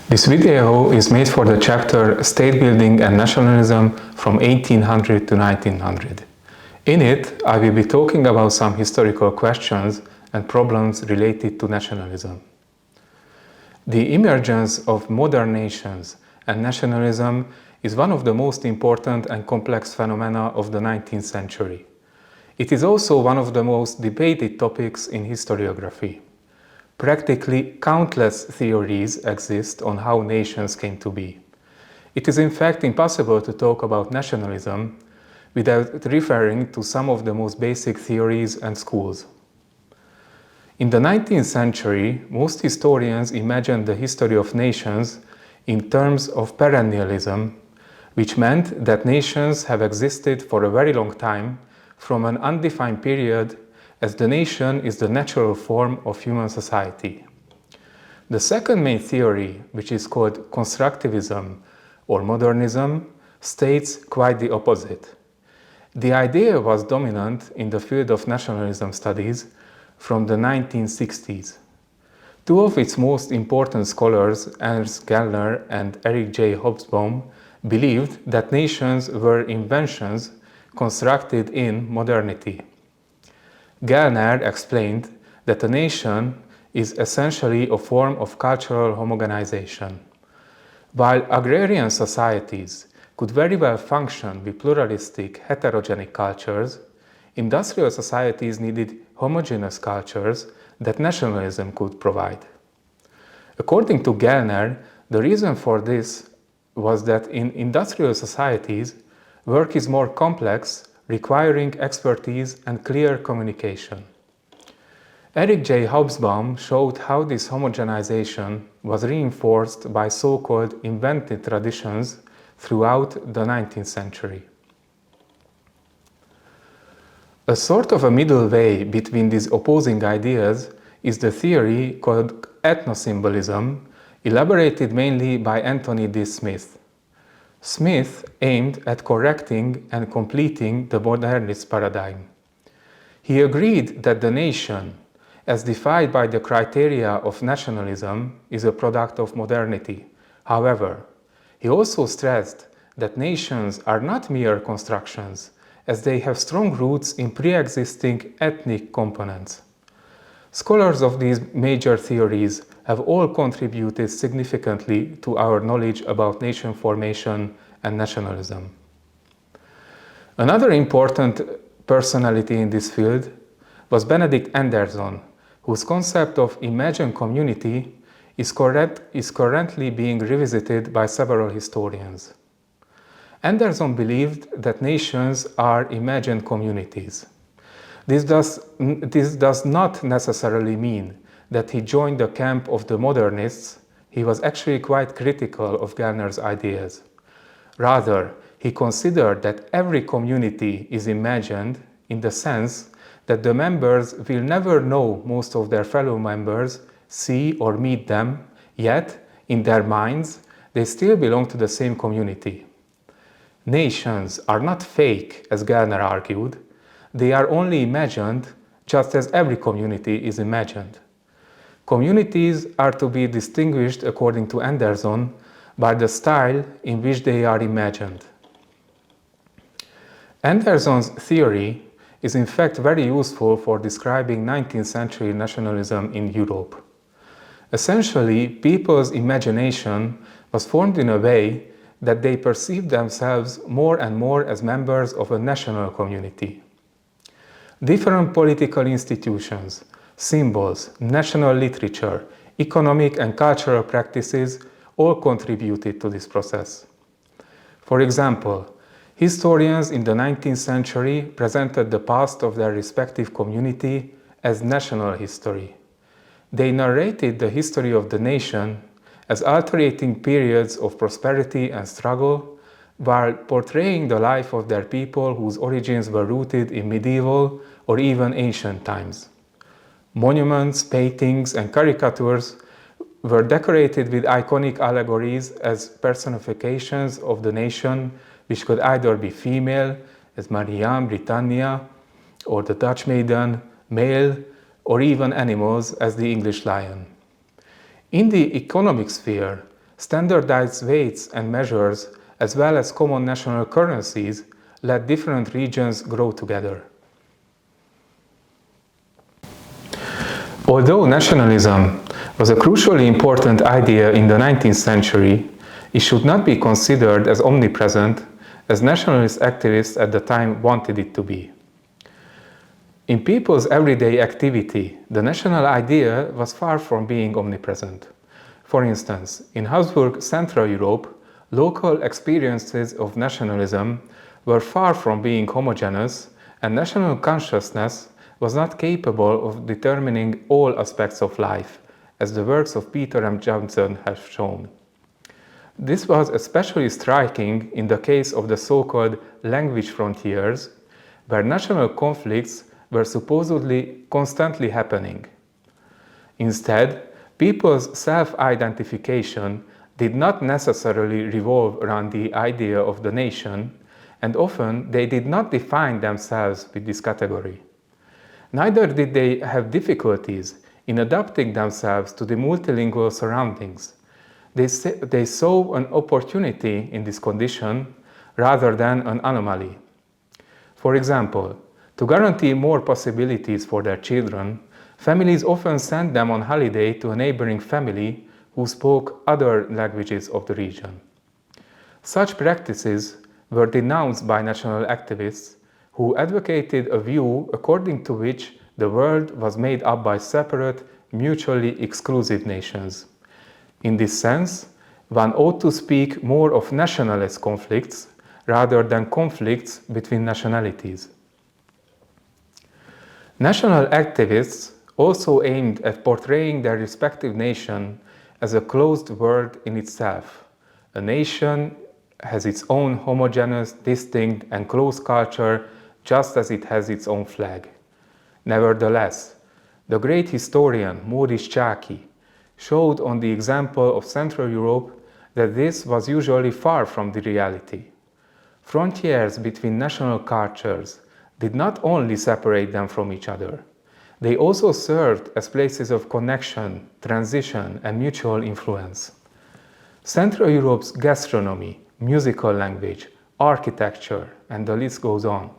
This video is made for the chapter State Building and Nationalism from 1800 to 1900. In it, I will be talking about some historical questions and problems related to nationalism. The emergence of modern nations and nationalism is one of the most important and complex phenomena of the 19th century. It is also one of the most debated topics in historiography. Practically countless theories exist on how nations came to be. It is in fact impossible to talk about nationalism without referring to some of the most basic theories and schools. In the 19th century, most historians imagined the history of nations in terms of perennialism, which meant that nations have existed for a very long time from an undefined period, as the nation is the natural form of human society. The second main theory, which is called constructivism or modernism, states quite the opposite. The idea was dominant in the field of nationalism studies from the 1960s. Two of its most important scholars, Ernst Gellner and Eric J. Hobsbawm, believed that nations were inventions constructed in modernity. Gellner explained that a nation is essentially a form of cultural homogenization. While agrarian societies could very well function with pluralistic, heterogenic cultures, industrial societies needed homogeneous cultures that nationalism could provide. According to Gellner, the reason for this was that in industrial societies, work is more complex, requiring expertise and clear communication. Eric J. Hobsbawm showed how this homogenization was reinforced by so-called invented traditions throughout the 19th century. A sort of a middle way between these opposing ideas is the theory called Ethnosymbolism, elaborated mainly by Anthony D. Smith. Smith aimed at correcting and completing the modernist paradigm. He agreed that the nation, as defined by the criteria of nationalism, is a product of modernity. However, he also stressed that nations are not mere constructions, as they have strong roots in pre-existing ethnic components. Scholars of these major theories have all contributed significantly to our knowledge about nation formation and nationalism. Another important personality in this field was Benedict Anderson, whose concept of imagined community is currently being revisited by several historians. Anderson believed that nations are imagined communities. This does not necessarily mean that he joined the camp of the modernists. He was actually quite critical of Gellner's ideas. Rather, he considered that every community is imagined in the sense that the members will never know most of their fellow members, see or meet them, yet, in their minds, they still belong to the same community. Nations are not fake, as Gellner argued. They are only imagined, just as every community is imagined. Communities are to be distinguished, according to Anderson, by the style in which they are imagined. Anderson's theory is in fact very useful for describing 19th century nationalism in Europe. Essentially, people's imagination was formed in a way that they perceived themselves more and more as members of a national community. Different political institutions, symbols, national literature, economic and cultural practices all contributed to this process. For example, historians in the 19th century presented the past of their respective community as national history. They narrated the history of the nation as alternating periods of prosperity and struggle, while portraying the life of their people whose origins were rooted in medieval or even ancient times. Monuments, paintings, and caricatures were decorated with iconic allegories as personifications of the nation, which could either be female, as Marianne, Britannia, or the Dutch maiden, male, or even animals, as the English lion. In the economic sphere, Standardized weights and measures, as well as common national currencies, let different regions grow together. Although nationalism was a crucially important idea in the 19th century, it should not be considered as omnipresent as nationalist activists at the time wanted it to be. In people's everyday activity, the national idea was far from being omnipresent. For instance, in Habsburg Central Europe, local experiences of nationalism were far from being homogeneous, and national consciousness was not capable of determining all aspects of life, as the works of Peter M. Johnson have shown. This was especially striking in the case of the so-called language frontiers, where national conflicts were supposedly constantly happening. Instead, people's self-identification did not necessarily revolve around the idea of the nation, and often they did not define themselves with this category. Neither did they have difficulties in adapting themselves to the multilingual surroundings. They saw an opportunity in this condition rather than an anomaly. For example, to guarantee more possibilities for their children, families often sent them on holiday to a neighboring family who spoke other languages of the region. Such practices were denounced by national activists who advocated a view according to which the world was made up by separate, mutually exclusive nations. In this sense, one ought to speak more of nationalist conflicts rather than conflicts between nationalities. National activists also aimed at portraying their respective nation as a closed world in itself. A nation has its own homogeneous, distinct, and close culture, just as it has its own flag. Nevertheless, the great historian Maurice Csáky showed on the example of Central Europe that this was usually far from the reality. Frontiers between national cultures did not only separate them from each other, they also served as places of connection, transition, and mutual influence. Central Europe's gastronomy, musical language, architecture, and the list goes on,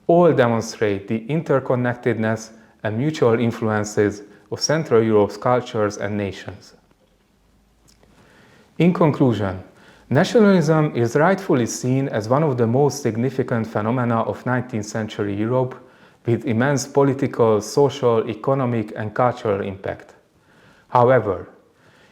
all demonstrate the interconnectedness and mutual influences of Central Europe's cultures and nations. In conclusion, nationalism is rightfully seen as one of the most significant phenomena of 19th century Europe, with immense political, social, economic, and cultural impact. However,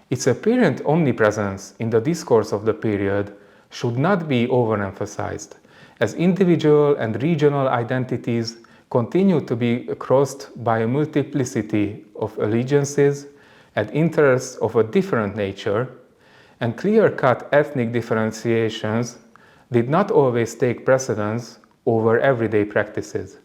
its apparent omnipresence in the discourse of the period should not be overemphasized, as individual and regional identities continue to be crossed by a multiplicity of allegiances and interests of a different nature, and clear-cut ethnic differentiations did not always take precedence over everyday practices.